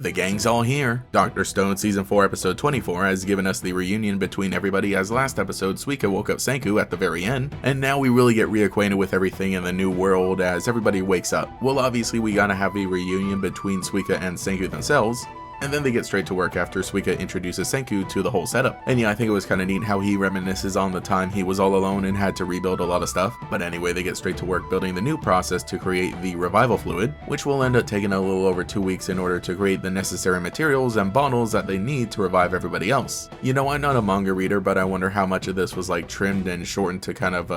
The gang's all here. Dr. Stone Season 4 Episode 24 has given us the reunion between everybody, as last episode Suika woke up Senku at the very end, and now we really get reacquainted with everything in the new world as everybody wakes up. Well, obviously we gotta have a reunion between Suika and Senku themselves, and then they get straight to work after Suika introduces Senku to the whole setup. And yeah, I think it was kinda neat how he reminisces on the time he was all alone and had to rebuild a lot of stuff. But anyway, they get straight to work building the new process to create the revival fluid, which will end up taking a little over 2 weeks in order to create the necessary materials and bottles that they need to revive everybody else. You know, I'm not a manga reader, but I wonder how much of this was like trimmed and shortened to kind of,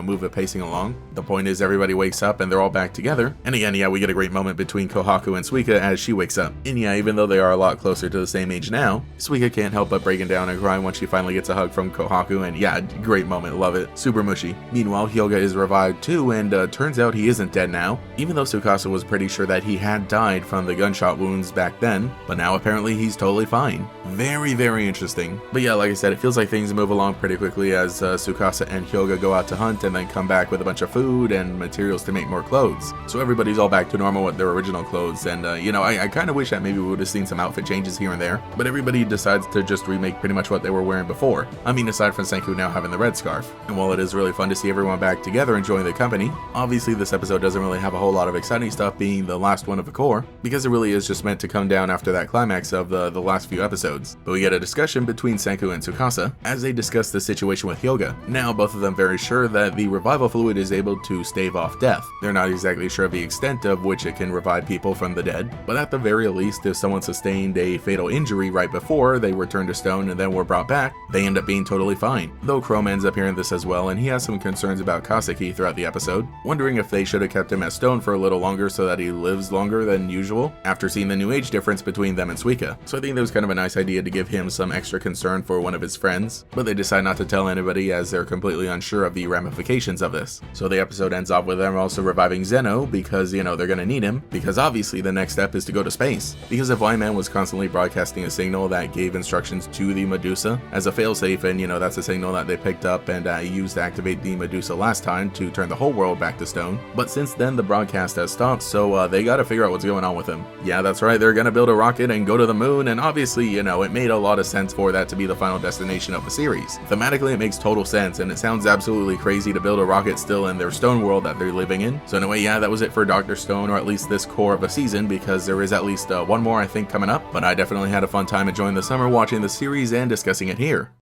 move the pacing along. The point is everybody wakes up and they're all back together. And again, yeah, we get a great moment between Kohaku and Suika as she wakes up. And yeah, even though they are a lot closer to the same age now, Suika can't help but breaking down and crying when she finally gets a hug from Kohaku, and yeah, great moment, love it, super mushy. Meanwhile, Hyoga is revived too, and turns out he isn't dead now, even though Tsukasa was pretty sure that he had died from the gunshot wounds back then, but now apparently he's totally fine. Very, very interesting. But yeah, like I said, it feels like things move along pretty quickly as Tsukasa and Hyoga go out to hunt and then come back with a bunch of food and materials to make more clothes. So everybody's all back to normal with their original clothes, and I kind of wish that maybe we would have seen some outfit changes here and there, but everybody decides to just remake pretty much what they were wearing before. I mean, aside from Senku now having the red scarf. And while it is really fun to see everyone back together enjoying the company, obviously this episode doesn't really have a whole lot of exciting stuff, being the last one of the core, because it really is just meant to come down after that climax of the last few episodes. But we get a discussion between Senku and Tsukasa as they discuss the situation with Hyoga. Now both of them very sure that the revival fluid is able to stave off death. They're not exactly sure of the extent of which it can revive people from the dead, but at the very least, if someone sustained a fatal injury right before they were turned to stone and then were brought back, they end up being totally fine. Though Chrome ends up hearing this as well, and he has some concerns about Kaseki throughout the episode, wondering if they should have kept him as stone for a little longer so that he lives longer than usual, after seeing the new age difference between them and Suika. So I think that was kind of a nice idea to give him some extra concern for one of his friends, but they decide not to tell anybody as they're completely unsure of the ramifications of this. So the episode ends off with them also reviving Zeno because, they're gonna need him, because obviously the next step is to go to space. Because if Lyman was constantly broadcasting a signal that gave instructions to the Medusa as a failsafe, and that's a signal that they picked up and used to activate the Medusa last time to turn the whole world back to stone. But since then the broadcast has stopped, so they gotta figure out what's going on with him. Yeah, that's right, they're gonna build a rocket and go to the moon, and obviously, it made a lot of sense for that to be the final destination of the series. Thematically it makes total sense, and it sounds absolutely crazy to build a rocket still in their stone world that they're living in. So anyway, yeah, that was it for Dr. Stone, or at least this core of a season, because there is at least one more I think coming up, but I definitely had a fun time enjoying the summer watching the series and discussing it here.